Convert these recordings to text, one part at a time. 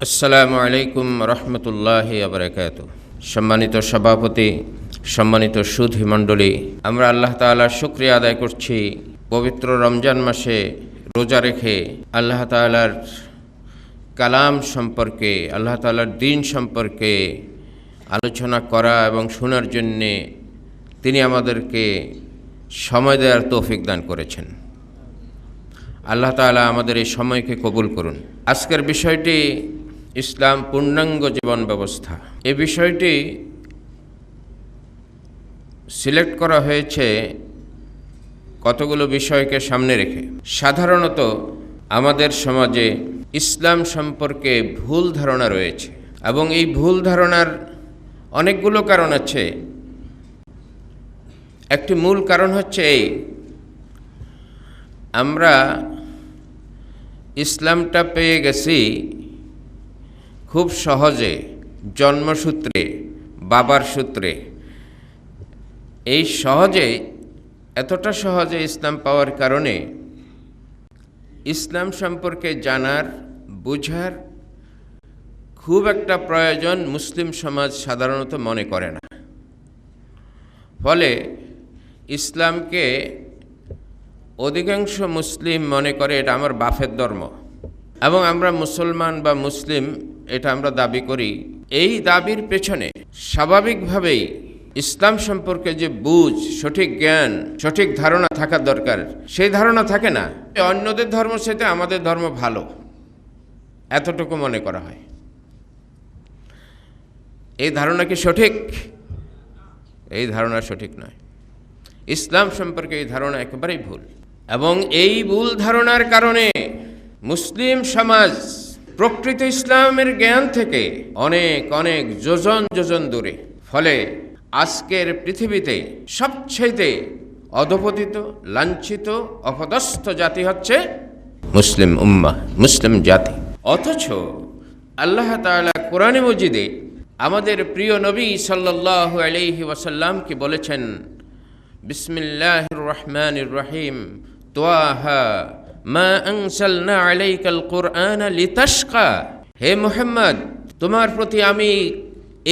আসসালামু আলাইকুম রহমতুল্লাহি বারাকাতুহু। সম্মানিত সভাপতি, সম্মানিত সুধী মণ্ডলী, আমরা আল্লাহ তাআলার শুকরিয়া আদায় করছি পবিত্র রমজান মাসে রোজা রেখে আল্লাহ তাআলার কালাম সম্পর্কে, আল্লাহ তাআলার দ্বীন সম্পর্কে আলোচনা করা এবং শোনার জন্যে তিনি আমাদেরকে সময় দেওয়ার তৌফিক দান করেছেন। আল্লাহ তাআলা আমাদের এই সময়কে কবুল করুন। আজকের বিষয়টি ইসলাম পূর্ণাঙ্গ জীবন ব্যবস্থা। এই বিষয়টি সিলেক্ট করা হয়েছে কতগুলো বিষয়কে সামনে রেখে। সাধারণত আমাদের সমাজে ইসলাম সম্পর্কে ভুল ধারণা রয়েছে এবং এই ভুল ধারণার অনেকগুলো কারণ আছে। একটি মূল কারণ হচ্ছে এই, আমরা ইসলামটা পেয়ে গেছি খুব সহজে, জন্মসূত্রে, বাবার সূত্রে। এই সহজে, এতটা সহজে ইসলাম পাওয়ার কারণে ইসলাম সম্পর্কে জানার, বুঝার খুব একটা প্রয়োজন মুসলিম সমাজ সাধারণত মনে করে না। ফলে ইসলামকে অধিকাংশ মুসলিম মনে করে এটা আমার বাপের ধর্ম এবং আমরা মুসলমান বা মুসলিম এটা আমরা দাবি করি। এই দাবির পেছনে স্বাভাবিকভাবেই ইসলাম সম্পর্কে যে বুঝ, সঠিক জ্ঞান, সঠিক ধারণা থাকার দরকার, সেই ধারণা থাকে না। অন্যদের ধর্ম সাথে আমাদের ধর্ম ভালো, এতটুকু মনে করা হয়। এই ধারণা কি সঠিক? এই ধারণা সঠিক নয়। ইসলাম সম্পর্কে এই ধারণা একেবারেই ভুল এবং এই ভুল ধারণার কারণে মুসলিম সমাজ প্রকৃত ইসলামের জ্ঞান থেকে অনেক অনেক যোজন যোজন দূরে। ফলে আজকের পৃথিবীতে সবচেয়ে অধপতিত, লাঞ্ছিত, অপদস্থ জাতি হচ্ছে মুসলিম উম্মাহ, মুসলিম জাতি। অথচ আল্লাহ তাআলা কোরআনে মজিদে আমাদের প্রিয় নবী সাল্লাল্লাহু আলাইহি ওয়াসাল্লামকে বলেছেন, বিসমিল্লাহির রহমানির রহিম, তাহা মা আনজালনা আলাইকাল কুরআনা লিতাশকা। হে মুহাম্মদ, তোমার প্রতি আমি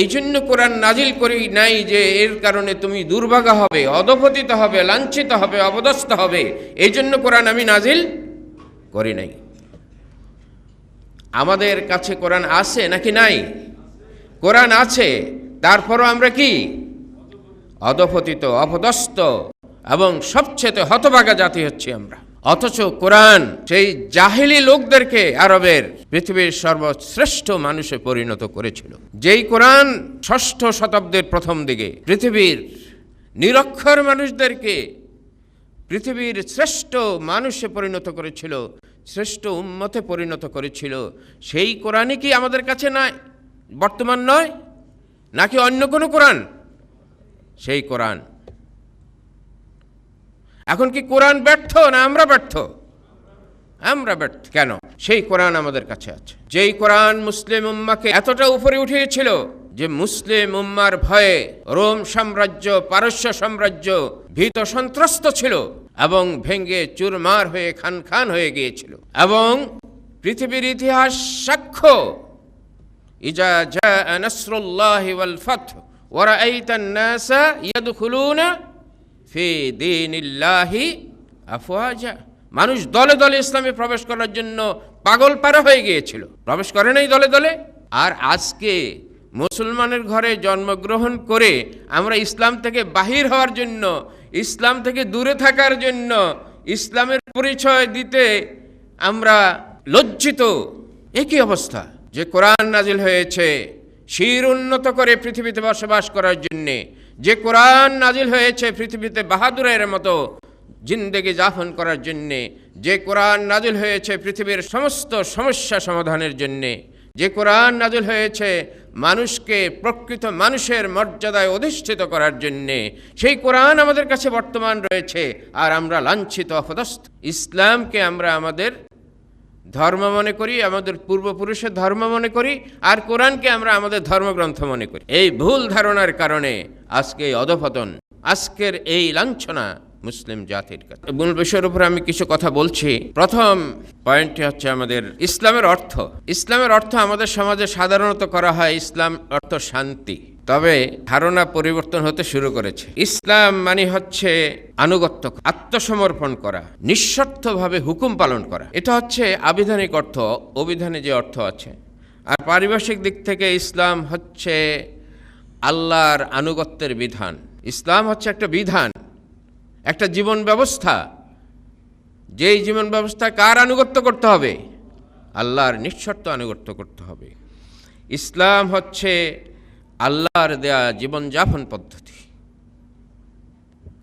এই জন্য কোরআন নাজিল করি নাই যে এর কারণে তুমি দুর্ভাগা হবে, অধপতিত হবে, লাঞ্ছিত হবে, অপদস্থ হবে। এই জন্য কোরআন আমি নাজিল করি নাই। আমাদের কাছে কোরআন আছে নাকি নাই? কোরআন আছে, তারপরও আমরা কি? অধপতিত, অপদস্থ এবং সবচেয়ে হতভাগা জাতি হচ্ছে আমরা। অথচ কোরআন সেই জাহিলি লোকদেরকে আরবের পৃথিবীর সর্বশ্রেষ্ঠ মানুষে পরিণত করেছিল। যেই কোরআন ৬ষ্ঠ শতাব্দীর প্রথম দিকে পৃথিবীর নিরক্ষর মানুষদেরকে পৃথিবীর শ্রেষ্ঠ মানুষে পরিণত করেছিল, শ্রেষ্ঠ উম্মতে পরিণত করেছিল, সেই কোরআনই কি আমাদের কাছে নাই, বর্তমান নয়? নাকি অন্য কোনো কোরআন? সেই কোরআন। এখন কি কোরআন ব্যর্থ না আমরা ব্যর্থ? আমরা ব্যর্থ। কেন? সেই কোরআন আমাদের কাছে আছে। যেই কোরআন মুসলিম উম্মাকে এতটা উপরে উঠিয়েছিল যে মুসলিম উম্মার ভয়ে রোম সাম্রাজ্য, পারস্য সাম্রাজ্য ভীত সন্ত্রস্ত ছিল এবং ভেঙ্গে চুরমার হয়ে খান খান হয়ে গিয়েছিল। এবং পৃথিবীর ইতিহাস সাক্ষ্য, ইজা জাআ নাসরুল্লাহি ওয়াল ফাতহু ওয়া রাআইতান নাসা ইয়াদখুলুনা ফি দীনিল্লাহি আফওয়াজা। মানুষ দলে দলে ইসলামে প্রবেশ করার জন্য পাগল পারা হয়ে গিয়েছিল, প্রবেশ করে নাই দলে দলে। আর আজকে মুসলমানের ঘরে জন্মগ্রহণ করে আমরা ইসলাম থেকে বাহির হওয়ার জন্য, ইসলাম থেকে দূরে থাকার জন্য, ইসলামের পরিচয় দিতে আমরা লজ্জিত। একই অবস্থা। যে কোরআন নাজিল হয়েছে শির উন্নত করে পৃথিবীতে বসবাস করার জন্যে, যে কোরআন নাজিল হয়েছে পৃথিবীতে বাহাদুরের মতো জিন্দেগি যাপন করার জন্যে, যে কোরআন নাজিল হয়েছে পৃথিবীর সমস্ত সমস্যা সমাধানের জন্যে, যে কোরআন নাজিল হয়েছে মানুষকে প্রকৃত মানুষের মর্যাদায় অধিষ্ঠিত করার জন্যে, সেই কোরআন আমাদের কাছে বর্তমান রয়েছে। আর আমরা লাঞ্ছিত, অপদস্থ। ইসলামকে আমরা আমাদের ধর্ম মনে করি, আমাদের পূর্বপুরুষের ধর্ম মনে করি, আর কোরআনকে আমরা আমাদের ধর্মগ্রন্থ মনে করি। এই ভুল ধারণার কারণে আজকে এই অধঃপতন, আজকের এই লাঞ্ছনা মুসলিম জাতির কাছে। মূল বিষয়ের উপরে আমি কিছু কথা বলছি। প্রথম পয়েন্টটি হচ্ছে আমাদের ইসলামের অর্থ। ইসলামের অর্থ আমাদের সমাজে সাধারণত করা হয় ইসলাম অর্থ শান্তি, তবে ধারণা পরিবর্তন হতে শুরু করেছে। ইসলাম মানে হচ্ছে আনুগত্য, আত্মসমর্পণ করা, নিঃশর্তভাবে হুকুম পালন করা। এটা হচ্ছে আবিধানিক অর্থ, অভিধানে যে অর্থ আছে। আর পারিভাষিক দিক থেকে ইসলাম হচ্ছে আল্লাহর আনুগত্যের বিধান। ইসলাম হচ্ছে একটা বিধান, একটা জীবন ব্যবস্থা। যেই জীবন ব্যবস্থা কার আনুগত্য করতে হবে? আল্লাহর নিঃশর্ত আনুগত্য করতে হবে। ইসলাম হচ্ছে আল্লাহর দেয়া জীবনযাপন পদ্ধতি।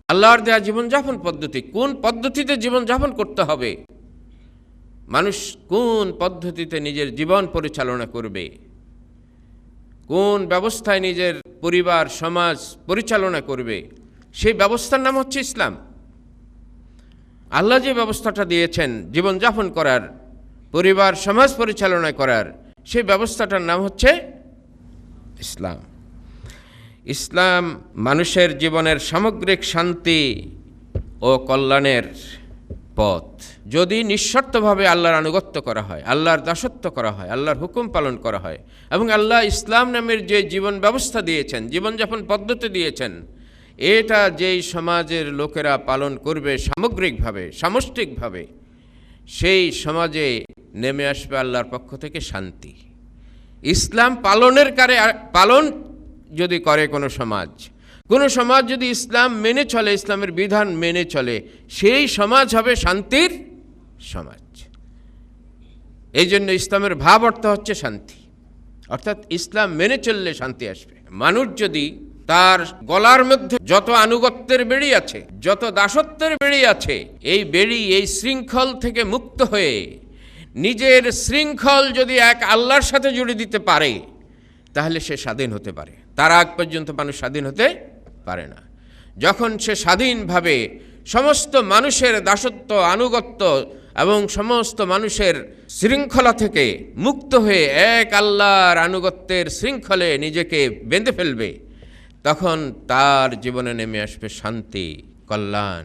আল্লাহর দেয়া জীবনযাপন পদ্ধতি, কোন পদ্ধতিতে জীবনযাপন করতে হবে, মানুষ কোন পদ্ধতিতে নিজের জীবন পরিচালনা করবে, কোন ব্যবস্থায় নিজের পরিবার সমাজ পরিচালনা করবে, সেই ব্যবস্থার নাম হচ্ছে ইসলাম। আল্লাহ যে ব্যবস্থাটা দিয়েছেন জীবনযাপন করার, পরিবার সমাজ পরিচালনা করার, সেই ব্যবস্থাটার নাম হচ্ছে ইসলাম। ইসলাম মানুষের জীবনের সামগ্রিক শান্তি ও কল্যাণের পথ। যদি নিঃশর্তভাবে আল্লাহর আনুগত্য করা হয়, আল্লাহর দাসত্ব করা হয়, আল্লাহর হুকুম পালন করা হয়, এবং আল্লাহ ইসলাম নামের যে জীবন ব্যবস্থা দিয়েছেন, জীবনযাপন পদ্ধতি দিয়েছেন, এটা যেই সমাজের লোকেরা পালন করবে সামগ্রিকভাবে, সামষ্টিকভাবে, সেই সমাজে নেমে আসবে আল্লাহর পক্ষ থেকে শান্তি। ইসলাম পালন যদি করে কোনো সমাজ যদি ইসলাম মেনে চলে, ইসলামের বিধান মেনে চলে, সেই সমাজ হবে শান্তির সমাজ। এই জন্য ইসলামের ভাব অর্থ হচ্ছে শান্তি, অর্থাৎ ইসলাম মেনে চললে শান্তি আসবে। মানুষ যদি তার গলার মধ্যে যত আনুগত্যের বেড়ি আছে, যত দাসত্বের বেড়ি আছে, এই বেড়ি, এই শৃঙ্খল থেকে মুক্ত হয়ে নিজের শৃঙ্খল যদি এক আল্লাহর সাথে জুড়ে দিতে পারে, তাহলে সে স্বাধীন হতে পারে। তার আগ পর্যন্ত মানুষ স্বাধীন হতে পারে না। যখন সে স্বাধীনভাবে সমস্ত মানুষের দাসত্ব, আনুগত্য এবং সমস্ত মানুষের শৃঙ্খলা থেকে মুক্ত হয়ে এক আল্লাহর আনুগত্যের শৃঙ্খলে নিজেকে বেঁধে ফেলবে, তখন তার জীবনে নেমে আসবে শান্তি, কল্যাণ,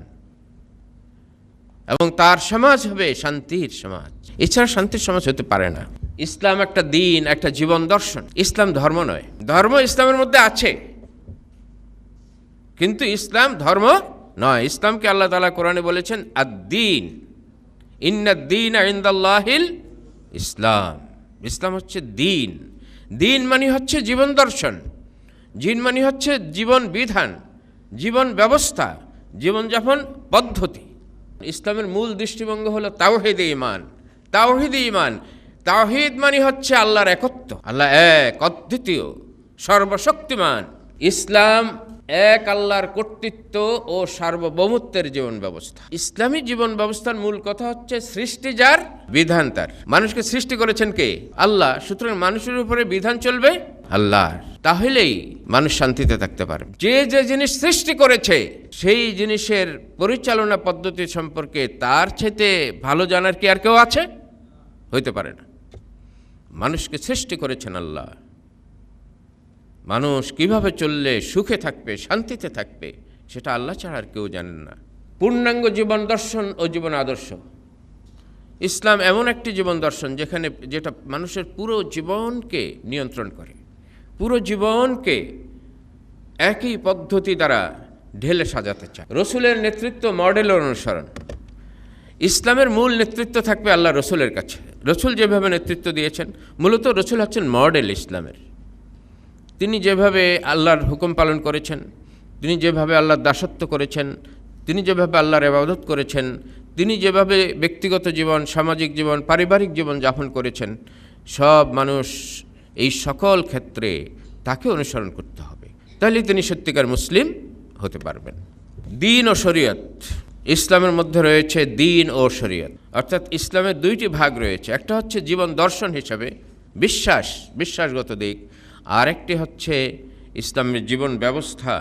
এবং তার সমাজ হবে শান্তির সমাজ। এছাড়া শান্তির সমাজ হতে পারে না। ইসলাম একটা দিন, একটা জীবন দর্শন। ইসলাম ধর্ম নয়। ধর্ম ইসলামের মধ্যে আছে, কিন্তু ইসলাম ধর্ম নয়। ইসলামকে আল্লাহ তাআলা কোরআনে বলেছেন আদ-দীন, ইন্নাদ-দীনা ইনদাল্লাহিল ইসলাম। ইসলাম হচ্ছে দিন। দিন মানে হচ্ছে জীবন দর্শন, দিন মানে হচ্ছে জীবন বিধান, জীবন ব্যবস্থা, জীবনযাপন পদ্ধতি। ইসলামের মূল দৃষ্টিভঙ্গি হলো তাওহীদে ঈমান। তাওহীদে ঈমান, তাওহীদ মানে হচ্ছে আল্লাহর একত্ব, আল্লাহ এক, অদ্বিতীয়, সর্বশক্তিমান। ইসলাম এক আল্লাহর কর্তৃত্ব ও সার্বভৌমত্বের জীবন ব্যবস্থা। ইসলামী জীবন ব্যবস্থার মূল কথা হচ্ছে সৃষ্টি যার, বিধান তার। মানুষকে সৃষ্টি করেছেন কে? আল্লাহ। সুতরাং মানুষের উপরে বিধান চলবে আল্লাহর, তাহলেই মানুষ শান্তিতে থাকতে পারবে। যে যে জিনিস সৃষ্টি করেছে সেই জিনিসের পরিচালনা পদ্ধতি সম্পর্কে তার চাইতে ভালো জানার কি আর কেউ আছে? হইতে পারে না। মানুষকে সৃষ্টি করেছেন আল্লাহ। মানুষ কিভাবে চললে সুখে থাকবে, শান্তিতে থাকবে, সেটা আল্লাহ ছাড়া আর কেউ জানেন না। পূর্ণাঙ্গ জীবন দর্শন ও জীবন আদর্শ। ইসলাম এমন একটি জীবন দর্শন যেটা মানুষের পুরো জীবনকে নিয়ন্ত্রণ করে, পুরো জীবনকে একই পদ্ধতি দ্বারা ঢেলে সাজাতে চায়। রসুলের নেতৃত্ব, মডেলের অনুসরণ। ইসলামের মূল নেতৃত্ব থাকবে আল্লাহ রসুলের কাছে। রসুল যেভাবে নেতৃত্ব দিয়েছেন, মূলত রসুল হচ্ছেন মডেল ইসলামের। তিনি যেভাবে আল্লাহর হুকুম পালন করেছেন, তিনি যেভাবে আল্লাহর দাসত্ব করেছেন, তিনি যেভাবে আল্লাহর ইবাদত করেছেন, তিনি যেভাবে ব্যক্তিগত জীবন, সামাজিক জীবন, পারিবারিক জীবন যাপন করেছেন, সব মানুষ এই সকল ক্ষেত্রে তাকে অনুসরণ করতে হবে, তাহলে তিনি সত্যিকার মুসলিম হতে পারবেন। দ্বীন ও শরীয়ত। ইসলামের মধ্যে রয়েছে দ্বীন ও শরীয়ত, অর্থাৎ ইসলামের দুইটি ভাগ রয়েছে। একটা হচ্ছে জীবন দর্শন হিসাবে বিশ্বাসগত দিক, আর একটি হচ্ছে ইসলামের জীবন ব্যবস্থা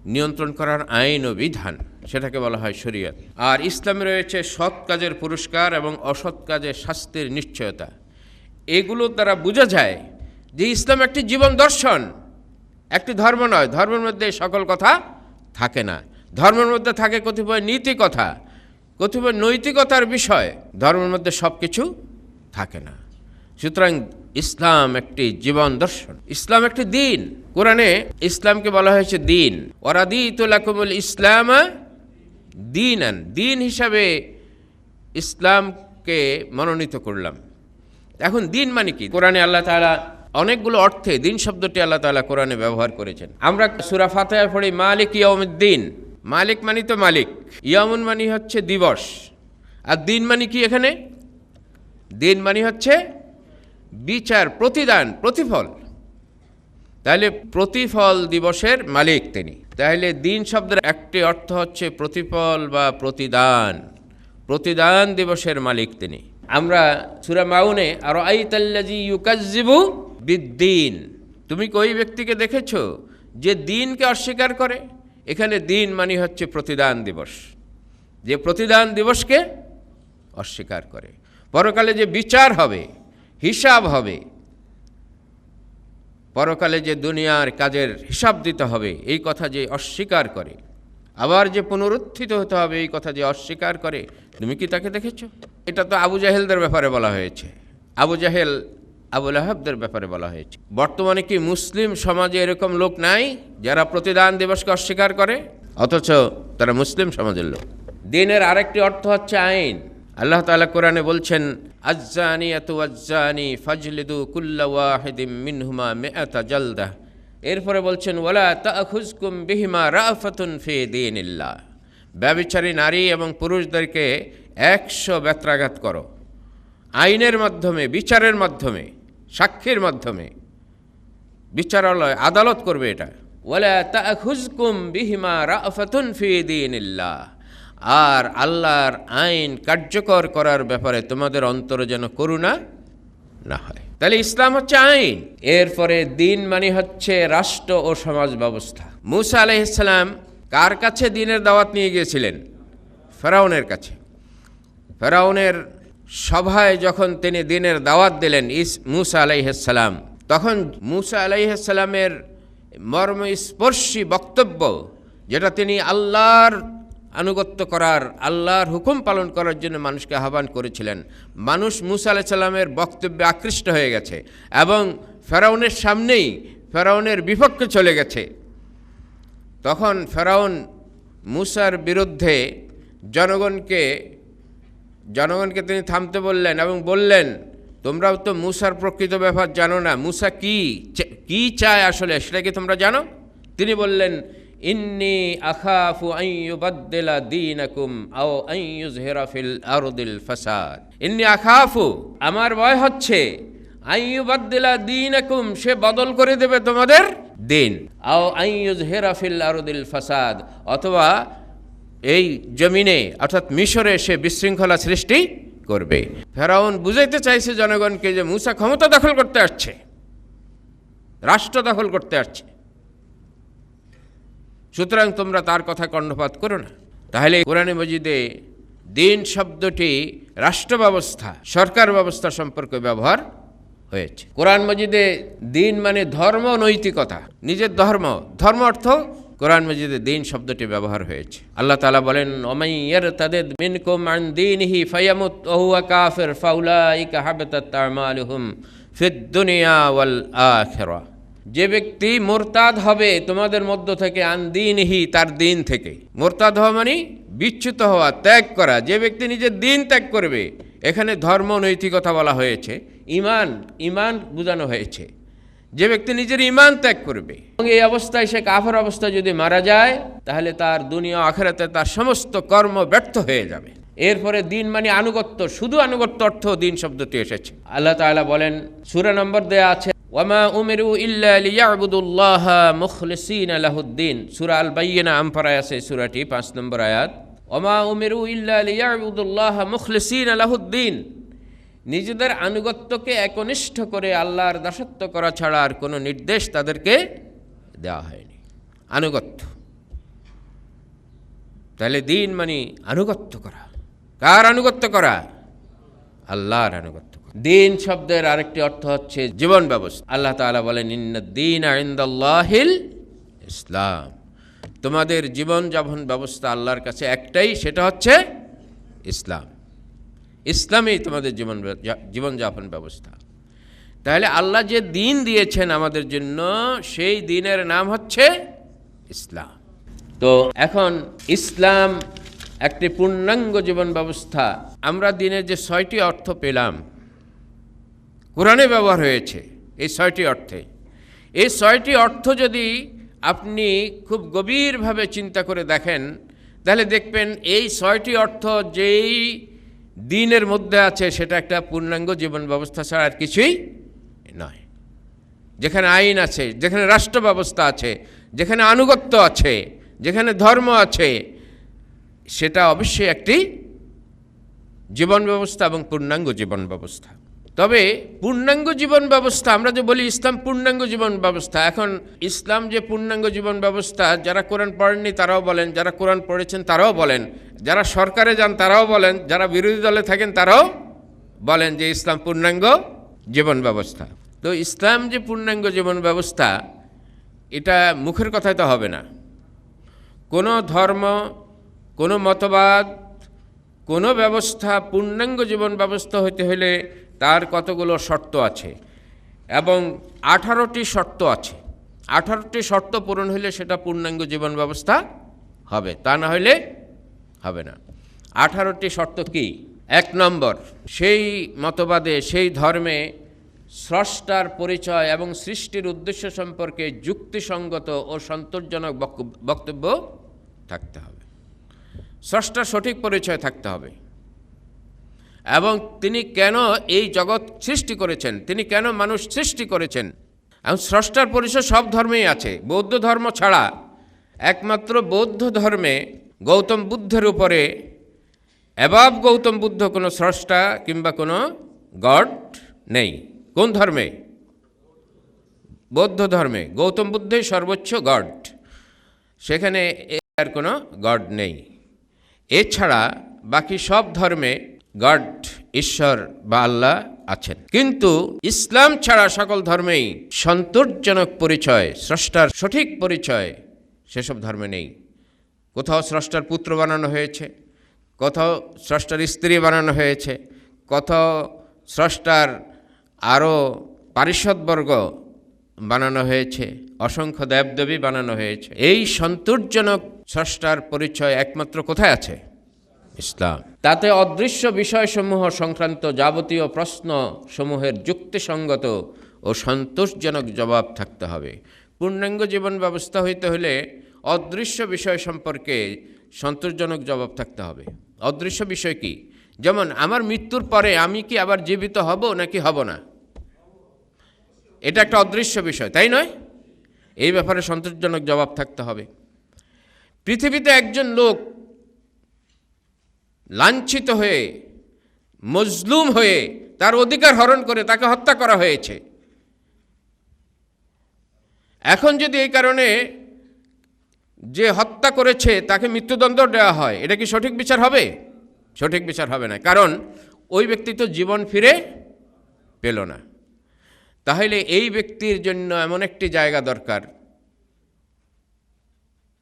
নিয়ন্ত্রণ করার আইন ও বিধান, সেটাকে বলা হয় শরীয়ত। আর ইসলামে রয়েছে সৎ কাজের পুরস্কার এবং অসৎ কাজের শাস্তির নিশ্চয়তা। এগুলো দ্বারা বোঝা যায় যে ইসলাম একটি জীবন দর্শন, একটি ধর্ম নয়। ধর্মের মধ্যে সকল কথা থাকে না। ধর্মের মধ্যে থাকে কতিপয় নীতি কথা, কতিপয় নৈতিকতার বিষয়, ধর্মের মধ্যে সব কিছু থাকে না। সুতরাং ইসলাম একটি জীবন দর্শন, ইসলাম একটি দিন। কোরআনে ইসলামকে বলা হয়েছে দিন। ওয়ারাদিতু লাকুমুল ইসলাম দীনান, দিন হিসাবে ইসলামকে মনোনীত করলাম। এখন দিন মানে কি? কোরআনে আল্লাহ তাআলা অনেকগুলো অর্থে দিন শব্দটি আল্লাহ তাআলা কোরআনে ব্যবহার করেছেন। আমরা সূরা ফাতিহা পড়ি মালিক ইয়াউমিদ্দিন। মালিক মানে তো মালিক, ইয়ামুন মানে হচ্ছে দিবস, আর দিন মানে কি? এখানে দিন মানে হচ্ছে বিচার, প্রতিদান, প্রতিফল। তাহলে প্রতিফল দিবসের মালিক তিনি। তাহলে দিন শব্দের একটি অর্থ হচ্ছে প্রতিফল বা প্রতিদান, প্রতিদান দিবসের মালিক তিনি। আমরা সূরা মাউনে আর আইতাল্লাযী ইউকাজ্জিবু বিদ্দিন, তুমি কই ব্যক্তিকে দেখেছো যে দিনকে অস্বীকার করে? এখানে দিন মানে হচ্ছে প্রতিদান দিবস, যে প্রতিদান দিবসকে অস্বীকার করে। পরকালে যে বিচার হবে, হিসাব হবে, পরকালে যে দুনিয়ার কাজের হিসাব দিতে হবে এই কথা যে অস্বীকার করে, আবার যে পুনরুত্থিত হতে হবে এই কথা যে অস্বীকার করে, তুমি কি তাকে দেখেছো? এটা তো আবু জাহেলদের ব্যাপারে বলা হয়েছে, আবু জাহেল আবু লাহাবদের ব্যাপারে বলা হয়েছে। বর্তমানে কি মুসলিম সমাজে এরকম লোক নাই যারা প্রতিদান দিবসকে অস্বীকার করে, অথচ তারা মুসলিম সমাজের লোক? দিনের আরেকটি অর্থ হচ্ছে আইন। আল্লাহ তাআলা কোরআনে বলছেন আয-যানিয়াতু ওয়াজ-যানি ফাজলিদু কুল্লা ওয়াহিদিম মিনহুমা মিআতা জালদাহ। এরপরে বলছেন ওয়ালা তা'খুযকুম বিহিমা রাফাতুন ফি দীনিল্লাহ, ব্যভিচারী নারী এবং পুরুষদেরকে 100 বেত্রাঘাত করো। আইনের মাধ্যমে, বিচারের মাধ্যমে, সাক্ষীর মাধ্যমে, বিচারালয় আদালত করবে এটা। ওয়ালা তা'খুযকুম বিহিমা রাফাতুন ফি দীনিল্লাহ, আর আল্লাহর আইন কার্যকর করার ব্যাপারে তোমাদের অন্তরে যেন করুণা না হয়। তাহলে ইসলাম হচ্ছে আইন। এরপরে দিন মানে হচ্ছে রাষ্ট্র ও সমাজ ব্যবস্থা। মূসা আলাইহিস সালাম কার কাছে দিনের দাওয়াত নিয়ে গিয়েছিলেন? ফেরাউনের কাছে। ফেরাউনের সভায় যখন তিনি দিনের দাওয়াত দিলেন মূসা আলাইহিস সালাম, তখন মূসা আলাইহিস সালামের মর্মস্পর্শী বক্তব্য, যেটা তিনি আল্লাহর আনুগত্য করার, আল্লাহর হুকুম পালন করার জন্য মানুষকে আহ্বান করেছিলেন, মানুষ মূসা আলাইহিস সালামের বক্তব্যে আকৃষ্ট হয়ে গেছে এবং ফেরাউনের সামনেই ফেরাউনের বিপক্ষে চলে গেছে। তখন ফেরাউন মূসার বিরুদ্ধে জনগণকে তিনি থামতে বললেন এবং বললেন, তোমরাও তো মূসার প্রকৃত ব্যাপার জানো না, মূসা কি চায় আসলে সেটা কি তোমরা জানো? তিনি বললেন ইন্নী আখাফু আন ইউবাদদিলা দীনাকুম আও আন ইউযহিরা ফিল আরদিল ফাসাদ। ইন্নী আখাফু, আমার ভয় হচ্ছে, আন ইউবাদদিলা দীনাকুম, সে বদল করে দেবে তোমাদের দিন, আও আন ইউযহিরা ফিল আরদিল ফাসাদ, অথবা এই জমিনে অর্থাৎ মিশরে সে বিশৃঙ্খলা সৃষ্টি করবে। ফেরাউন বুঝাইতে চাইছে জনগণকে যে মূসা ক্ষমতা দখল করতে আসছে, রাষ্ট্র দখল করতে আসছে, সুতরাং তোমরা তার কথা কর্ণপাত করো না। তাহলে কোরআনে মজিদে দিন শব্দটি রাষ্ট্র ব্যবস্থা, সরকার ব্যবস্থা সম্পর্কে ব্যবহার হয়েছে। কোরআন মজিদে দিন মানে ধর্ম, নৈতিকতা, নিজের ধর্ম, ধর্ম অর্থ কোরআন মজিদে দিন শব্দটি ব্যবহার হয়েছে। আল্লাহ তাআলা বলেন ওমাই ইয়ারতাদিদ মিনকুম আন দীনিহি ফায়ামুত ওয়া হুয়া কাফির ফাউলাইকা হাবিতাত আমালুহুম ফিদ দুনিয়া ওয়াল আখিরাহ। যে ব্যক্তি মুরতাদ হবে তোমাদের মধ্য থেকে, আন দীনিহি, তার দিন থেকে। মুরতাদ হওয়া মানে বিচ্যুত হওয়া, ত্যাগ করা। যে ব্যক্তি নিজের দিন ত্যাগ করবে, এখানে ধর্ম নৈতিকতা বলা হয়েছে, ইমান বোঝানো হয়েছে। যে ব্যক্তি নিজের ইমান ত্যাগ করবে এবং এই অবস্থায় সে কাফের অবস্থায় যদি মারা যায়, তাহলে তার দুনিয়া আখিরাতে তার সমস্ত কর্ম ব্যর্থ হয়ে যাবে। এরপরে দিন মানে আনুগত্য, শুধু আনুগত্য অর্থ দিন শব্দটি এসেছে। আল্লাহ তাআলা বলেন, সূরা নম্বর দেয়া আছে ওয়ামা উমিরু ইল্লা লিয়াবুদুল্লাহা মুখলিসিনা লাহুদ্দিন। সূরা আল বাইয়িনা আমপারায় আছে সূরাটি 5 নম্বর আয়াত। ওয়ামা উমিরু ইল্লা লিয়াবুদুল্লাহা মুখলিসিনা লাহুদ্দিন, নিজেদের আনুগত্যকে একনিষ্ঠ করে আল্লাহর দাসত্ব করা ছাড়া আর কোনো নির্দেশ তাদেরকে দেওয়া হয়নি। আনুগত্য, তাহলে দিন মানে আনুগত্য করা। কার আনুগত্য করা? আল্লাহর আনুগত্য। দিন শব্দের আরেকটি অর্থ হচ্ছে জীবন ব্যবস্থা। আল্লাহ তাআলা বলেন ইন্নাদ দীনা ইনদাল্লাহিল ইসলাম, তোমাদের জীবনযাপন ব্যবস্থা আল্লাহর কাছে একটাই, সেটা হচ্ছে ইসলাম। ইসলামই তোমাদের জীবনযাপন ব্যবস্থা। তাহলে আল্লাহ যে দিন দিয়েছেন আমাদের জন্য, সেই দিনের নাম হচ্ছে ইসলাম। তো এখন ইসলাম একটি পূর্ণাঙ্গ জীবন ব্যবস্থা। আমরা দিনের যে 6টি অর্থ পেলাম, কোরআনে ব্যবহার হয়েছে এই 6টি অর্থে। এই 6টি অর্থ যদি আপনি খুব গভীরভাবে চিন্তা করে দেখেন, তাহলে দেখবেন এই 6টি অর্থ যেই দিনের মধ্যে আছে, সেটা একটা পূর্ণাঙ্গ জীবন ব্যবস্থা ছাড়া আর কিছুই নয়। যেখানে আইন আছে, যেখানে রাষ্ট্র ব্যবস্থা আছে, যেখানে আনুগত্য আছে, যেখানে ধর্ম আছে, সেটা অবশ্যই একটি জীবন ব্যবস্থা এবং পূর্ণাঙ্গ জীবন ব্যবস্থা। তবে পূর্ণাঙ্গ জীবন ব্যবস্থা, আমরা যে বলি ইসলাম পূর্ণাঙ্গ জীবন ব্যবস্থা, এখন ইসলাম যে পূর্ণাঙ্গ জীবন ব্যবস্থা, যারা কোরআন পড়েননি তারাও বলেন, যারা কোরআন পড়েছেন তারাও বলেন, যারা সরকারে যান তারাও বলেন, যারা বিরোধী দলে থাকেন তারাও বলেন যে ইসলাম পূর্ণাঙ্গ জীবন ব্যবস্থা। তো ইসলাম যে পূর্ণাঙ্গ জীবন ব্যবস্থা, এটা মুখের কথায় তো হবে না। কোনো ধর্ম, কোনো মতবাদ, কোনো ব্যবস্থা পূর্ণাঙ্গ জীবন ব্যবস্থা হতে হলে তার কতগুলো শর্ত আছে, এবং 18টি শর্ত আছে। 18টি শর্ত পূরণ হলে সেটা পূর্ণাঙ্গ জীবন ব্যবস্থা হবে, তা না হলে হবে না। 18টি শর্ত কি? 1 নম্বর, সেই মতবাদে, সেই ধর্মে স্রষ্টার পরিচয় এবং সৃষ্টির উদ্দেশ্য সম্পর্কে যুক্তিসঙ্গত ও সন্তোষজনক বক্তব্য থাকতে হবে। স্রষ্টার সঠিক পরিচয় থাকতে হবে, এবং তিনি কেন এই জগৎ সৃষ্টি করেছেন, তিনি কেন মানুষ সৃষ্টি করেছেন। এবং স্রষ্টার পরিচয় সব ধর্মেই আছে, বৌদ্ধ ধর্ম ছাড়া। একমাত্র বৌদ্ধ ধর্মে গৌতম বুদ্ধের উপরে অ্যাবাব গৌতম বুদ্ধ কোনো স্রষ্টা কিংবা কোনো গড নেই। কোন ধর্মে? বৌদ্ধ ধর্মে গৌতম বুদ্ধই সর্বোচ্চ গড, সেখানে আর কোনো গড নেই। এছাড়া বাকি সব ধর্মে গড, ঈশ্বর বা আল্লাহ আছেন। কিন্তু ইসলাম ছাড়া সকল ধর্মেই সন্তোষজনক পরিচয়, স্রষ্টার সঠিক পরিচয় সেসব ধর্মে নেই। কোথাও স্রষ্টার পুত্র বানানো হয়েছে, কোথাও স্রষ্টার স্ত্রী বানানো হয়েছে, কোথাও স্রষ্টার আরও পারিষদবর্গ বানানো হয়েছে, অসংখ্য দেবদেবী বানানো হয়েছে। এই সন্তোষজনক স্রষ্টার পরিচয় একমাত্র কোথায় আছে? ইসলাম। তাতে অদৃশ্য বিষয়সমূহ সংক্রান্ত যাবতীয় প্রশ্ন সমূহের যুক্তিসঙ্গত ও সন্তোষজনক জবাব থাকতে হবে। পূর্ণাঙ্গ জীবন ব্যবস্থা হইতে হলে অদৃশ্য বিষয় সম্পর্কে সন্তোষজনক জবাব থাকতে হবে। অদৃশ্য বিষয় কি? যেমন আমার মৃত্যুর পরে আমি কি আবার জীবিত হব নাকি হব না, এটা একটা অদৃশ্য বিষয়, তাই নয়? এই ব্যাপারে সন্তোষজনক জবাব থাকতে হবে। পৃথিবীতে একজন লোক লাঞ্ছিত হয়ে, মজলুম হয়ে, তার অধিকার হরণ করে তাকে হত্যা করা হয়েছে। এখন যদি এই কারণে যে হত্যা করেছে তাকে মৃত্যুদণ্ড দেওয়া হয়, এটা কি সঠিক বিচার হবে? সঠিক বিচার হবে না, কারণ ওই ব্যক্তি তো জীবন ফিরে পেল না। তাহলে এই ব্যক্তির জন্য এমন একটি জায়গা দরকার,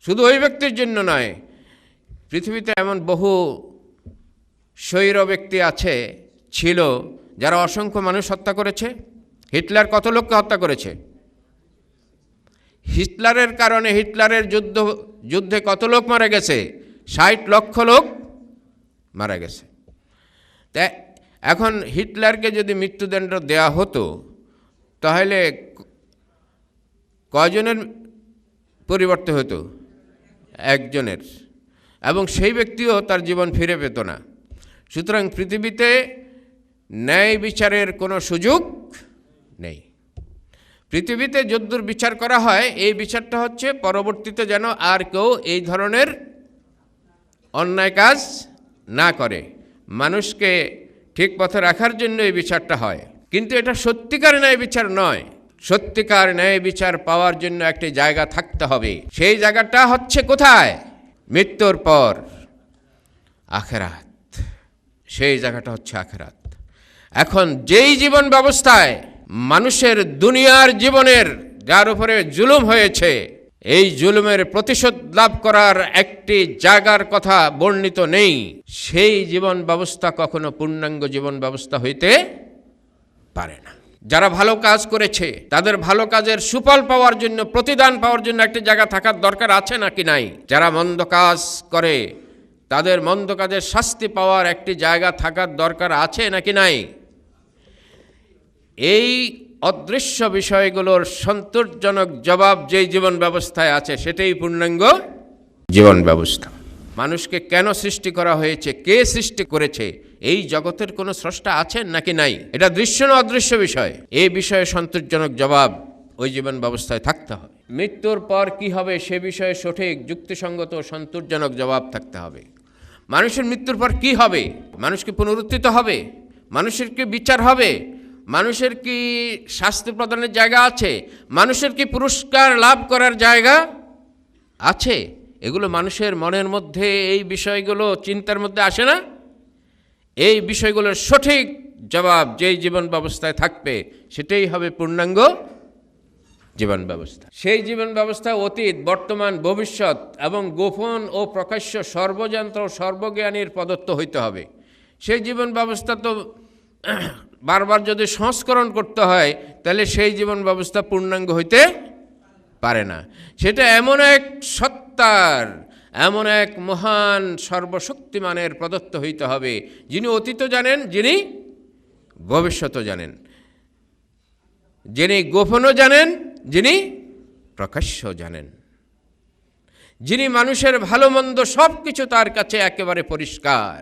শুধু ওই ব্যক্তির জন্য নয়, পৃথিবীতে এমন বহু স্বৈর ব্যক্তি আছে, ছিল, যারা অসংখ্য মানুষ হত্যা করেছে। হিটলার কত লোককে হত্যা করেছে? হিটলারের কারণে, হিটলারের যুদ্ধে কত লোক মারা গেছে? 60 লক্ষ লোক মারা গেছে। তা এখন হিটলারকে যদি মৃত্যুদণ্ড দেওয়া হতো, তাহলে কয়জনের পরিবর্তে হতো? একজনের, এবং সেই ব্যক্তিও তার জীবন ফিরে পেত না। সুতরাং পৃথিবীতে ন্যায় বিচারের কোনো সুযোগ নেই। পৃথিবীতে যদ্দূর বিচার করা হয়, এই বিচারটা হচ্ছে পরবর্তীতে যেন আর কেউ এই ধরনের অন্যায় কাজ না করে, মানুষকে ঠিক পথে রাখার জন্য এই বিচারটা হয়। কিন্তু এটা সত্যিকার ন্যায় বিচার নয়। সত্যিকার ন্যায় বিচার পাওয়ার জন্য একটি জায়গা থাকতে হবে। সেই জায়গাটা হচ্ছে কোথায়? মৃত্যুর পর আখিরাত। সেই জায়গাটা হচ্ছে আখিরাত। এখন যেই জীবন ব্যবস্থায় মানুষের দুনিয়ার জীবনের যার উপরে জুলুম হয়েছে, এই জুলুমের প্রতিশোধ লাভ করার একটি জায়গার কথা বর্ণিত নেই, সেই জীবন ব্যবস্থা কখনো পূর্ণাঙ্গ জীবন ব্যবস্থা হইতে পারে না। যারা ভালো কাজ করেছে তাদের ভালো কাজের সুফল পাওয়ার জন্য, প্রতিদান পাওয়ার জন্য একটি জায়গা থাকার দরকার আছে নাকি নাই? যারা মন্দ কাজ করে তাদের মন্দ কাজের শাস্তি পাওয়ার একটি জায়গা থাকার দরকার আছে নাকি নাই? এই অদৃশ্য বিষয়গুলোর সন্তোষজনক জবাব যেই জীবন ব্যবস্থায় আছে সেটাই পূর্ণাঙ্গ জীবন ব্যবস্থা। মানুষকে কেন সৃষ্টি করা হয়েছে, কে সৃষ্টি করেছে, এই জগতের কোনো স্রষ্টা আছেন নাকি নাই, এটা দৃশ্য না অদৃশ্য বিষয়। এই বিষয়ে সন্তোষজনক জবাব ওই জীবন ব্যবস্থায় থাকতে হবে। মৃত্যুর পর কি হবে সে বিষয়ে সঠিক, যুক্তিসঙ্গত, সন্তোষজনক জবাব থাকতে হবে। মানুষের মৃত্যুর পর কি হবে? মানুষ কি পুনরুত্থিত হবে? মানুষের কি বিচার হবে? মানুষের কি শাস্তি প্রদানের জায়গা আছে? মানুষের কি পুরস্কার লাভ করার জায়গা আছে? এগুলো মানুষের মনের মধ্যে, এই বিষয়গুলো চিন্তার মধ্যে আসে না? এই বিষয়গুলোর সঠিক জবাব যেই জীবন ব্যবস্থায় থাকবে সেটাই হবে পূর্ণাঙ্গ জীবন ব্যবস্থা। সেই জীবন ব্যবস্থা অতীত, বর্তমান, ভবিষ্যৎ এবং গোপন ও প্রকাশ্য সর্বযন্ত্র সর্বজ্ঞানীর প্রদত্ত হইতে হবে। সেই জীবন ব্যবস্থা তো বারবার যদি সংস্করণ করতে হয় তাহলে সেই জীবন ব্যবস্থা পূর্ণাঙ্গ হইতে পারে না। সেটা এমন এক সত্তার, এমন এক মহান সর্বশক্তিমানের প্রদত্ত হইতে হবে, যিনি অতীত জানেন, যিনি ভবিষ্যৎও জানেন, যিনি গোপনও জানেন, যিনি প্রকাশ্য জানেন, যিনি মানুষের ভালো মন্দ সব কিছু তার কাছে একেবারে পরিষ্কার।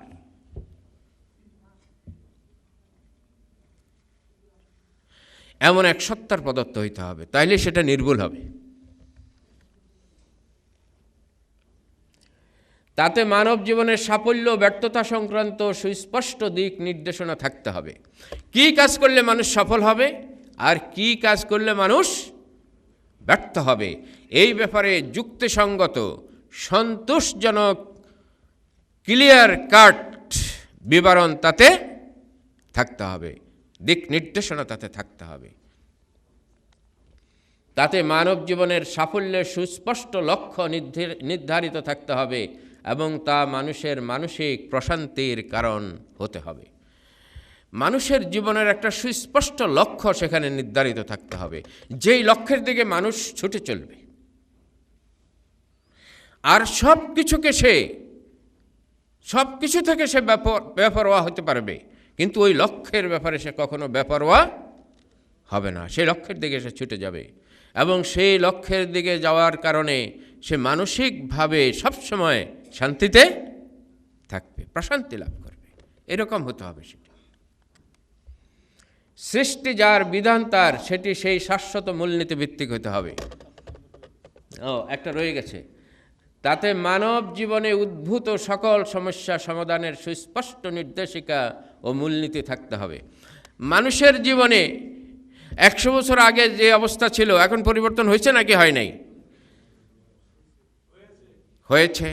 এমন এক সত্তার প্রদত্ত হইতে হবে, তাইলে সেটা নির্ভুল হবে। তাতে মানব জীবনের সাফল্য ব্যর্থতা সংক্রান্ত সুস্পষ্ট দিক নির্দেশনা থাকতে হবে। কি কাজ করলে মানুষ সফল হবে আর কি কাজ করলে মানুষ ব্যর্থ হবে, এই ব্যাপারে যুক্তিসঙ্গত, সন্তোষজনক, ক্লিয়ার কাট বিবরণ তাতে থাকতে হবে, দিক নির্দেশনা তাতে থাকতে হবে। তাতে মানব জীবনের সাফল্যের সুস্পষ্ট লক্ষ্য নির্ধারিত থাকতে হবে এবং তা মানুষের মানসিক প্রশান্তির কারণ হতে হবে। মানুষের জীবনের একটা সুস্পষ্ট লক্ষ্য সেখানে নির্ধারিত থাকতে হবে, যেই লক্ষ্যের দিকে মানুষ ছুটে চলবে। আর সব কিছু থেকে সে বেপরোয়া হতে পারবে, কিন্তু ওই লক্ষ্যের ব্যাপারে সে কখনো বেপরোয়া হবে না। সেই লক্ষ্যের দিকে সে ছুটে যাবে এবং সেই লক্ষ্যের দিকে যাওয়ার কারণে সে মানসিকভাবে সবসময় শান্তিতে থাকবে, প্রশান্তি লাভ করবে। এরকম হতে হবে সেটা। সৃষ্টি যার বিধান তার, সেটি সেই শাশ্বত মূলনীতি ভিত্তিক হতে হবে। একটা রয়ে গেছে, তাতে মানব জীবনে উদ্ভূত সকল সমস্যা সমাধানের সুস্পষ্ট নির্দেশিকা ও মূলনীতি থাকতে হবে। মানুষের জীবনে 100 বছর আগে যে অবস্থা ছিল এখন পরিবর্তন হয়েছে নাকি হয় নাই? হয়েছে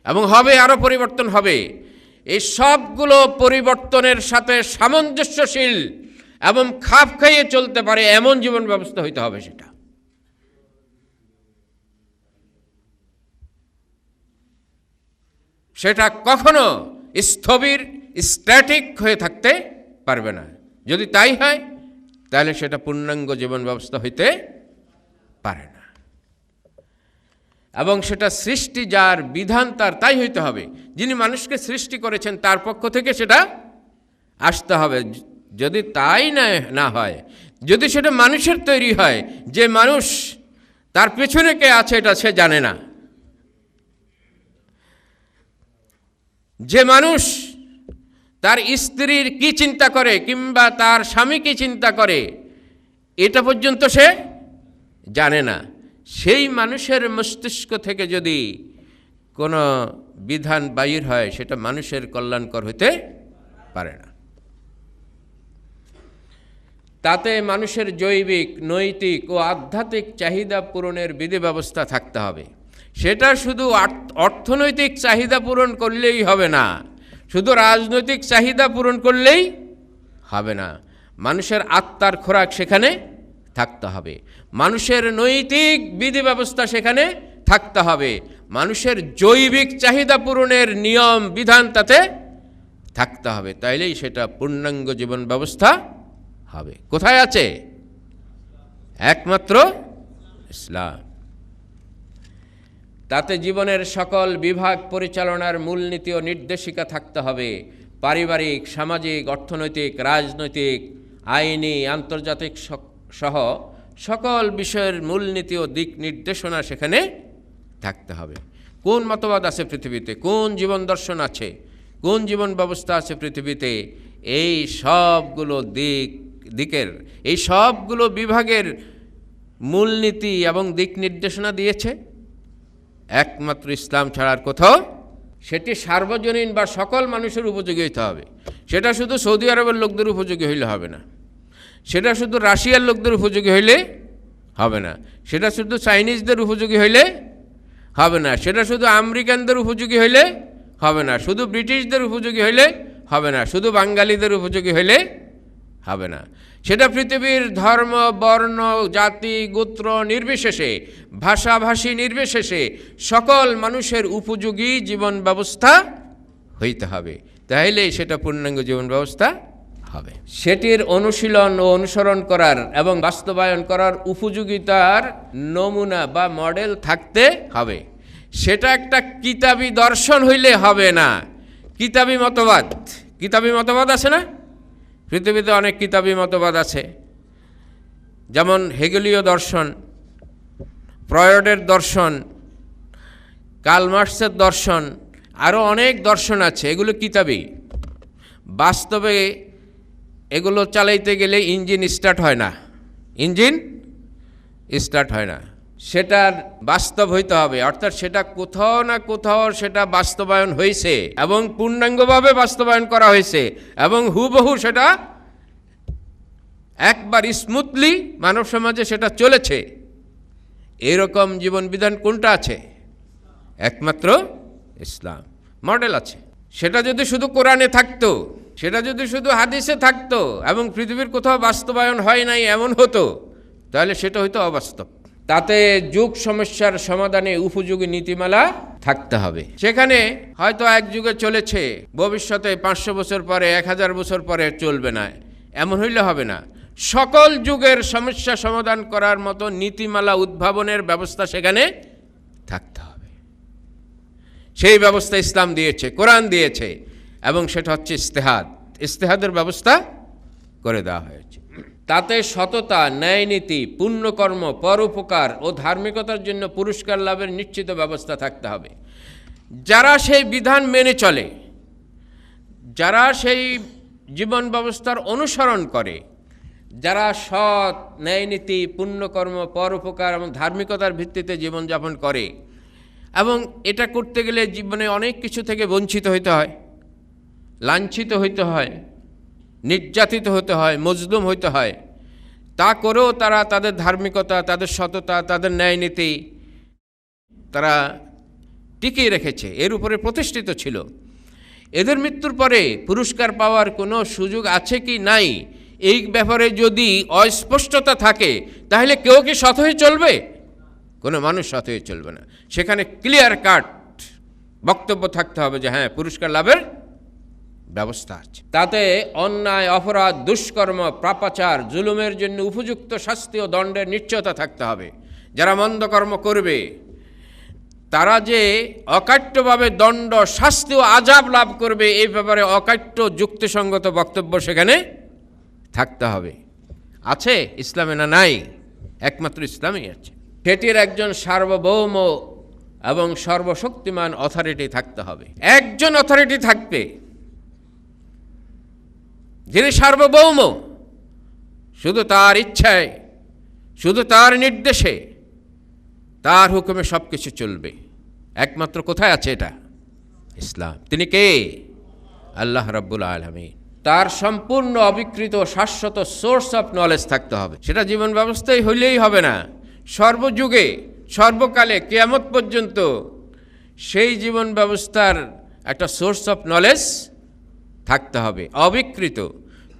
এবং হবে, আরও পরিবর্তন হবে। এই সবগুলো পরিবর্তনের সাথে সামঞ্জস্যশীল এবং খাপ খাইয়ে চলতে পারে এমন জীবন ব্যবস্থা হইতে হবে। সেটা কখনো স্থবির, স্ট্যাটিক হয়ে থাকতে পারবে না। যদি তাই হয় তাহলে সেটা পূর্ণাঙ্গ জীবন ব্যবস্থা হইতে পারে না। এবং সেটা সৃষ্টি যার বিধান তার, তাই হইতে হবে। যিনি মানুষকে সৃষ্টি করেছেন তার পক্ষ থেকে সেটা আসতে হবে। যদি তাই না হয়, যদি সেটা মানুষের তৈরি হয়, যে মানুষ তার পেছনে কে আছে এটা সে জানে না, যে মানুষ তার স্ত্রীর কি চিন্তা করে কিংবা তার স্বামী কি চিন্তা করে এটা পর্যন্ত সে জানে না, সেই মানুষের মস্তিষ্ক থেকে যদি কোনো বিধান বাহির হয় সেটা মানুষের কল্যাণকর হতে পারে না। তাতে মানুষের জৈবিক, নৈতিক ও আধ্যাত্মিক চাহিদা পূরণের বিধি ব্যবস্থা থাকতে হবে। সেটা শুধু অর্থনৈতিক চাহিদা পূরণ করলেই হবে না, শুধু রাজনৈতিক চাহিদা পূরণ করলেই হবে না। মানুষের আত্মার খোরাক সেখানে থাকতে হবে, মানুষের নৈতিক বিধি ব্যবস্থা সেখানে থাকতে হবে, মানুষের জৈবিক চাহিদা পূরণের নিয়ম বিধান তাতে থাকতে হবে, তাইলেই সেটা পূর্ণাঙ্গ জীবন ব্যবস্থা হবে। কোথায় আছে? একমাত্র ইসলাম। তাতে জীবনের সকল বিভাগ পরিচালনার মূলনীতি ও নির্দেশিকা থাকতে হবে। পারিবারিক, সামাজিক, অর্থনৈতিক, রাজনৈতিক, আইনি, আন্তর্জাতিক সহ সকল বিষয়ের মূলনীতি ও দিক নির্দেশনা সেখানে থাকতে হবে। কোন মতবাদ আছে পৃথিবীতে, কোন জীবন দর্শন আছে, কোন জীবন ব্যবস্থা আছে পৃথিবীতে, এই সবগুলো দিকের এই সবগুলো বিভাগের মূলনীতি এবং দিক নির্দেশনা দিয়েছে একমাত্র ইসলাম ছাড়ার কোথাও। সেটি সার্বজনীন বা সকল মানুষের উপযোগী হইতে হবে। সেটা শুধু সৌদি আরবের লোকদের উপযোগী হইলে হবে না, সেটা শুধু রাশিয়ার লোকদের উপযোগী হইলে হবে না, সেটা শুধু চাইনিজদের উপযোগী হইলে হবে না, সেটা শুধু আমেরিকানদের উপযোগী হইলে হবে না, শুধু ব্রিটিশদের উপযোগী হইলে হবে না, শুধু বাঙালিদের উপযোগী হইলে হবে না। সেটা পৃথিবীর ধর্ম, বর্ণ, জাতি, গোত্র নির্বিশেষে, ভাষাভাষী নির্বিশেষে সকল মানুষের উপযোগী জীবন ব্যবস্থা হইতে হবে, তাহলেই সেটা পূর্ণাঙ্গ জীবন ব্যবস্থা হবে। সেটির অনুশীলন ও অনুসরণ করার এবং বাস্তবায়ন করার উপযোগিতার নমুনা বা মডেল থাকতে হবে। সেটা একটা কিতাবী দর্শন হইলে হবে না। কিতাবী মতবাদ আছে না? পৃথিবীতে অনেক কিতাবী মতবাদ আছে, যেমন হেগেলীয় দর্শন, ফ্রয়েডের দর্শন, কার্ল মার্কসের দর্শন, আরও অনেক দর্শন আছে। এগুলো কিতাবী। বাস্তবে এগুলো চালাইতে গেলে ইঞ্জিন স্টার্ট হয় না। সেটার বাস্তব হইতে হবে, অর্থাৎ সেটা কোথাও না কোথাও সেটা বাস্তবায়ন হয়েছে এবং পূর্ণাঙ্গভাবে বাস্তবায়ন করা হয়েছে এবং হুবহু সেটা একবার স্মুথলি মানব সমাজে সেটা চলেছে। এরকম জীবন বিধান কোনটা আছে? একমাত্র ইসলাম। মডেল আছে। সেটা যদি শুধু কোরআনে থাকতো, সেটা যদি শুধু হাদিসে থাকতো এবং পৃথিবীর কোথাও বাস্তবায়ন হয় নাই এমন হতো, তাহলে সেটা হয়তো অবাস্তব। তাতে যুগ সমস্যার সমাধানে উপযোগী নীতিমালা থাকতে হবে। সেখানে হয়তো এক যুগে চলেছে, ভবিষ্যতে 500 বছর পরে, 1000 বছর পরে চলবে না, এমন হইলে হবে না। সকল যুগের সমস্যা সমাধান করার মতো নীতিমালা উদ্ভাবনের ব্যবস্থা সেখানে থাকতে হবে। সেই ব্যবস্থা ইসলাম দিয়েছে, কোরআন দিয়েছে, এবং সেটা হচ্ছে ইস্তেহাদের ব্যবস্থা করে দেওয়া হয়েছে। তাতে সততা, ন্যায়নীতি, পুণ্যকর্ম, পরোপকার ও ধার্মিকতার জন্য পুরস্কার লাভের নিশ্চিত ব্যবস্থা থাকতে হবে। যারা সেই বিধান মেনে চলে, যারা সেই জীবন ব্যবস্থার অনুসরণ করে, যারা সৎ, ন্যায়নীতি, পুণ্যকর্ম, পরোপকার এবং ধার্মিকতার ভিত্তিতে জীবনযাপন করে, এবং এটা করতে গেলে জীবনে অনেক কিছু থেকে বঞ্চিত হইতে হয়, লাঞ্ছিত হইতে হয়, নির্যাতিত হতে হয়, মজলুম হইতে হয়, তা করেও তারা তাদের ধার্মিকতা, তাদের সততা, তাদের ন্যায়নীতি তারা টিকিয়ে রেখেছে, এর উপরে প্রতিষ্ঠিত ছিল। এদের মৃত্যুর পরে পুরস্কার পাওয়ার কোনো সুযোগ আছে কি নাই, এই ব্যাপারে যদি অস্পষ্টতা থাকে, তাহলে কেউ কি সৎ হয়ে চলবে? কোনো মানুষ সৎ হয়ে চলবে না। সেখানে ক্লিয়ার কাট বক্তব্য থাকতে হবে যে হ্যাঁ, পুরস্কার লাভের ব্যবস্থা আছে। তাতে অন্যায়, অপরাধ, দুষ্কর্ম, পাপাচার, জুলুমের জন্য উপযুক্ত শাস্তি ও দণ্ডের নিশ্চয়তা থাকতে হবে। যারা মন্দ কর্ম করবে তারা যে অকাট্যভাবে দণ্ড, শাস্তি ও আযাব লাভ করবে, এই ব্যাপারে অকাট্য যুক্তিসঙ্গত বক্তব্য সেখানে থাকতে হবে। আছে ইসলামে না নাই? একমাত্র ইসলামই আছে। সেটির একজন সার্বভৌম এবং সর্বশক্তিমান অথরিটি থাকতে হবে। একজন অথরিটি থাকবে যিনি সার্বভৌম, শুধু তার ইচ্ছায়, শুধু তার নির্দেশে, তার হুকুমে সব কিছু চলবে। একমাত্র কোথায় আছে এটা? ইসলাম। তিনি কে? আল্লাহ রাব্বুল আলামিন। তার সম্পূর্ণ অবিকৃত শাশ্বত সোর্স অফ নলেজ থাকতে হবে। সেটা জীবন ব্যবস্থায় হইলেই হবে না, সর্বযুগে, সর্বকালে, কিয়ামত পর্যন্ত সেই জীবন ব্যবস্থার একটা সোর্স অফ নলেজ থাকতে হবে, অবিকৃত।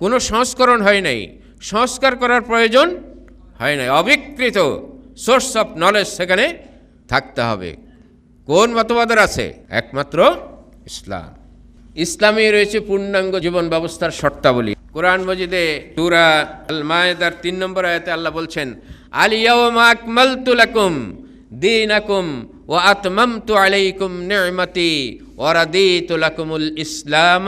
কোনো সংস্করণ হয় নাই, সংস্কার করার প্রয়োজন হয় নাই, অবিকৃত সোর্স অফ নলেজ সেখানে থাকতে হবে। কোন মতবাদের আছে? একমাত্র ইসলাম। ইসলামে রয়েছে পূর্ণাঙ্গ জীবন ব্যবস্থার শর্তাবলী। কোরআন মজিদে সূরা আল মায়েদার 3 নম্বর আয়াতে আল্লাহ বলছেন, আল ইয়াওমা আকমালতু লাকুম দীনাকুম ওয়া আতমামতু আলাইকুম নি'মাতি ওয়া রাদিতু লাকুমুল ইসলাম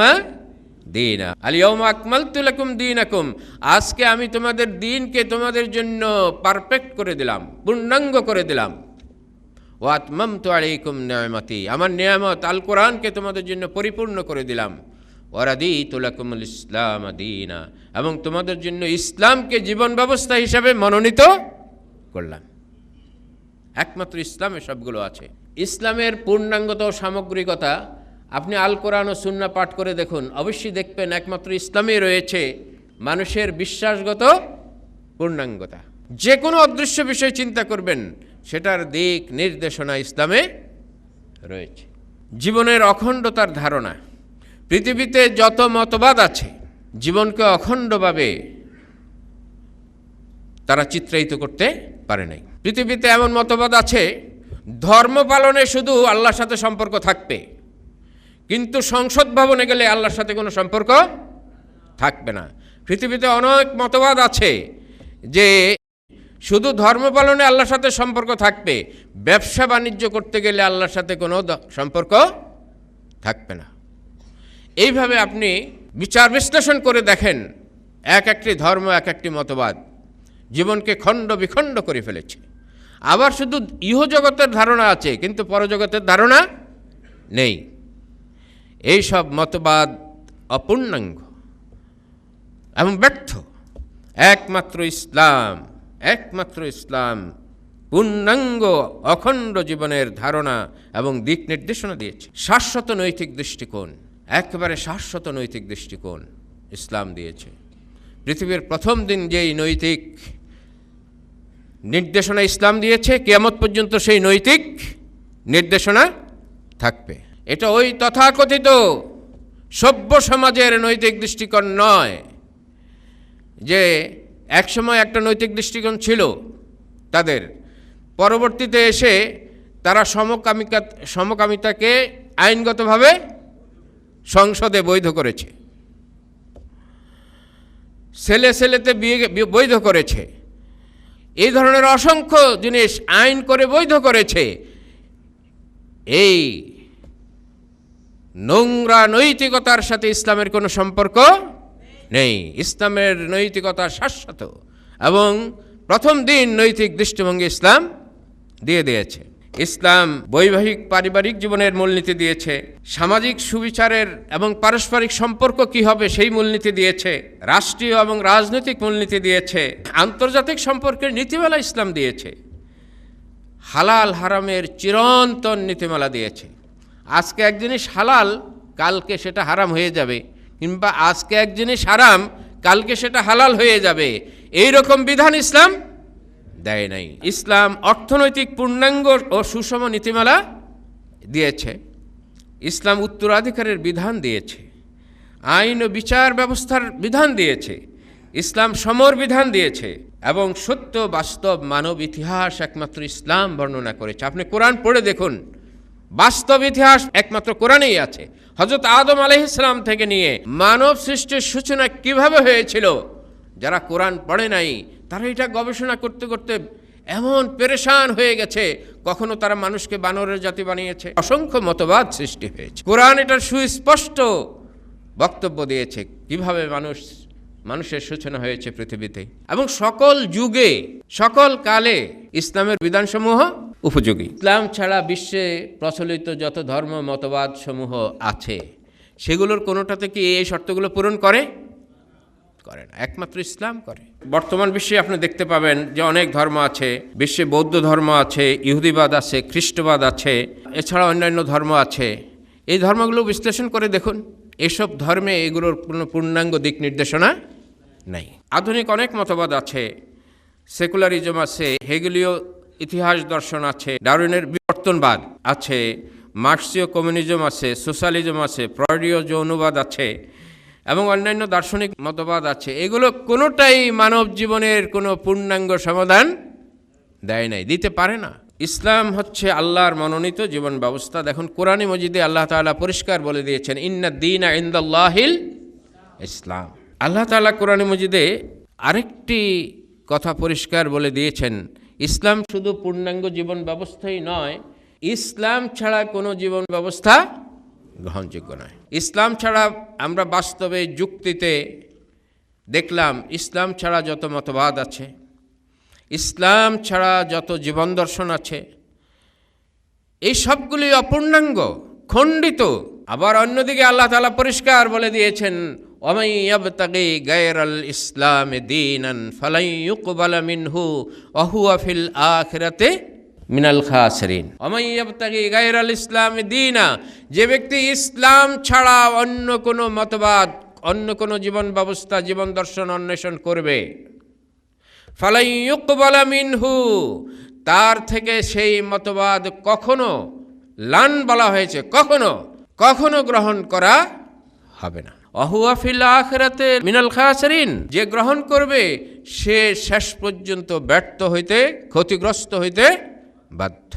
দীনা। আল ইয়াওমা আকমালতু লাকুম দীনাকুম, আজকে আমি তোমাদের দ্বীনকে তোমাদের জন্য পারফেক্ট করে দিলাম, পূর্ণাঙ্গ করে দিলাম। ওয়া আতমামতু আলাইকুম নি'মাতি, আমার নিয়ামত আল কোরআনকে তোমাদের জন্য পরিপূর্ণ করে দিলাম। ওয়া রাদিতু লাকুমুল ইসলাম দীনা, এবং তোমাদের জন্য ইসলামকে জীবন ব্যবস্থা হিসাবে মনোনীত করলাম। একমাত্র ইসলামে সবগুলো আছে। ইসলামের পূর্ণাঙ্গতা ও সামগ্রিকতা আপনি আল কোরআন ও সুন্নাহ পাঠ করে দেখুন, অবশ্যই দেখবেন একমাত্র ইসলামে রয়েছে মানুষের বিশ্বাসগত পূর্ণাঙ্গতা। যে কোনো অদৃশ্য বিষয় চিন্তা করবেন, সেটার দিক নির্দেশনা ইসলামে রয়েছে। জীবনের অখণ্ডতার ধারণা। পৃথিবীতে যত মতবাদ আছে, জীবনকে অখণ্ডভাবে তারা চিত্রায়িত করতে পারে নাই। পৃথিবীতে এমন মতবাদ আছে, ধর্ম পালনে শুধু আল্লাহর সাথে সম্পর্ক থাকবে, কিন্তু সংসদ ভবনে গেলে আল্লাহর সাথে কোনো সম্পর্ক থাকবে না। পৃথিবীতে অনেক মতবাদ আছে যে শুধু ধর্ম পালনে আল্লাহর সাথে সম্পর্ক থাকবে, ব্যবসা বাণিজ্য করতে গেলে আল্লাহর সাথে কোনো সম্পর্ক থাকবে না। এইভাবে আপনি বিচার বিশ্লেষণ করে দেখেন, এক একটি ধর্ম, এক একটি মতবাদ জীবনকে খণ্ড বিখণ্ড করে ফেলেছে। আবার শুধু ইহজগতের ধারণা আছে, কিন্তু পরজগতের ধারণা নেই। এই সব মতবাদ অপূর্ণাঙ্গ এবং ব্যর্থ। একমাত্র ইসলাম, একমাত্র ইসলাম পূর্ণাঙ্গ অখণ্ড জীবনের ধারণা এবং দিক নির্দেশনা দিয়েছে। শাশ্বত নৈতিক দৃষ্টিকোণ, একেবারে শাশ্বত নৈতিক দৃষ্টিকোণ ইসলাম দিয়েছে। পৃথিবীর প্রথম দিন যেই নৈতিক নির্দেশনা ইসলাম দিয়েছে, কিয়ামত পর্যন্ত সেই নৈতিক নির্দেশনা থাকবে। এটা ওই তথাকথিত সভ্য সমাজের নৈতিক দৃষ্টিকোণ নয়, যে একসময় একটা নৈতিক দৃষ্টিকোণ ছিল তাদের, পরবর্তীতে এসে তারা সমকামিতাকে আইনগতভাবে সংসদে বৈধ করেছে, ছেলে ছেলেতে বিয়ে বৈধ করেছে। এই ধরনের অসংখ্য জিনিস আইন করে বৈধ করেছে। এই নোংরা নৈতিকতার সাথে ইসলামের কোনো সম্পর্ক নেই। ইসলামের নৈতিকতা শাশ্বত এবং প্রথম দিন নৈতিক দৃষ্টিভঙ্গি ইসলাম দিয়ে দিয়েছে। ইসলাম বৈবাহিক পারিবারিক জীবনের মূলনীতি দিয়েছে, সামাজিক সুবিচারের এবং পারস্পরিক সম্পর্ক কি হবে সেই মূলনীতি দিয়েছে, রাষ্ট্রীয় এবং রাজনৈতিক মূলনীতি দিয়েছে, আন্তর্জাতিক সম্পর্কের নীতিমালা ইসলাম দিয়েছে, হালাল হারামের চিরন্তন নীতিমালা দিয়েছে। আজকে এক জিনিস হালাল, কালকে সেটা হারাম হয়ে যাবে, কিংবা আজকে এক জিনিস হারাম, কালকে সেটা হালাল হয়ে যাবে, এই রকম বিধান ইসলাম দেয় নাই। ইসলাম অর্থনৈতিক পূর্ণাঙ্গ ও সুষম নীতিমালা দিয়েছে। ইসলাম উত্তরাধিকারের বিধান দিয়েছে, আইন ও বিচার ব্যবস্থার বিধান দিয়েছে। ইসলাম সমর বিধান দিয়েছে এবং সত্য বাস্তব মানব ইতিহাস একমাত্র ইসলাম বর্ণনা করেছে। আপনি কোরআন পড়ে দেখুন, বাস্তব ইতিহাস একমাত্র কোরআনেই আছে। হযরত আদম আলাইহিস সালাম থেকে নিয়ে মানব সৃষ্টির সূচনা কিভাবে হয়েছিল, যারা কোরআন পড়ে নাই তারা এটা গবেষণা করতে করতে এমন পেরেশান হয়ে গেছে, কখনো তারা মানুষকে বানরের জাতি বানিয়েছে। অসংখ্য মতবাদ সৃষ্টি হয়েছে। কোরআন এটার সুস্পষ্ট বক্তব্য দিয়েছে কিভাবে মানুষের সূচনা হয়েছে পৃথিবীতে, এবং সকল যুগে সকল কালে ইসলামের বিধানসমূহ উপযোগী। ইসলাম ছাড়া বিশ্বে প্রচলিত যত ধর্ম মতবাদ সমূহ আছে, সেগুলোর কোনোটাতে কি এই শর্তগুলো পূরণ করে না, একমাত্র ইসলাম করে। বর্তমান বিশ্বে আপনি দেখতে পাবেন যে অনেক ধর্ম আছে। বিশ্বে বৌদ্ধ ধর্ম আছে, ইহুদিবাদ আছে, খ্রিস্টবাদ আছে, এছাড়া অন্যান্য ধর্ম আছে। এই ধর্মগুলো বিশ্লেষণ করে দেখুন, এসব ধর্মে এগুলোর কোনো পূর্ণাঙ্গ দিক নির্দেশনা নাই। আধুনিক অনেক মতবাদ আছে, সেকুলারিজম আছে, হেগেলীয় ইতিহাস দর্শন আছে, ডারউইনের বিবর্তনবাদ আছে, মার্ক্সীয় কমিউনিজম আছে, সোশ্যালিজম আছে, ফ্রয়েডীয় যৌনবাদ আছে, এবং অন্যান্য দার্শনিক মতবাদ আছে, এগুলো কোনোটাই মানব জীবনের কোনো পূর্ণাঙ্গ সমাধান দেয় নাই, দিতে পারে না। ইসলাম হচ্ছে আল্লাহর মনোনীত জীবন ব্যবস্থা। দেখুন কোরআনে মজিদে আল্লাহ তাআলা পরিষ্কার বলে দিয়েছেন, ইন্নাদ দীনা ইনদাল্লাহিল ইসলাম। আল্লাহ তাআলা কোরআনে মজিদে আরেকটি কথা পরিষ্কার বলে দিয়েছেন, ইসলাম শুধু পূর্ণাঙ্গ জীবন ব্যবস্থাই নয়, ইসলাম ছাড়া কোনো জীবন ব্যবস্থা গ্রহণযোগ্য নয়। ইসলাম ছাড়া আমরা বাস্তবে যুক্তিতে দেখলাম, ইসলাম ছাড়া যত মতবাদ আছে, ইসলাম ছাড়া যত জীবন দর্শন আছে, এই সবগুলি অপূর্ণাঙ্গ, খণ্ডিত। আবার অন্যদিকে আল্লাহ তাআলা পরিষ্কার বলে দিয়েছেন, ওয়ামান ইয়াবতাগি গায়রাল ইসলামি দীনান ফালান ইউকবালা মিনহু ওয়া হুয়া ফিল আখিরাতি মিনাল খাসিরিন। ওয়ামান ইয়াবতাগি গায়রাল ইসলামি দীনা, যে ব্যক্তি ইসলাম ছাড়া অন্য কোনো মতবাদ, অন্য কোনো জীবন ব্যবস্থা, জীবন দর্শন অন্বেষণ করবে, ফালাই ইউকবালা মিনহু, তার থেকে সেই মতবাদ কখনো, লান বলা হয়েছে, কখনো গ্রহণ করা হবে না। ওয়াহুয়া ফিল আখিরাতি মিনাল খাসিরিন, যে গ্রহণ করবে সে শেষ পর্যন্ত ব্যর্থ হইতে, ক্ষতিগ্রস্ত হইতে বাধ্য।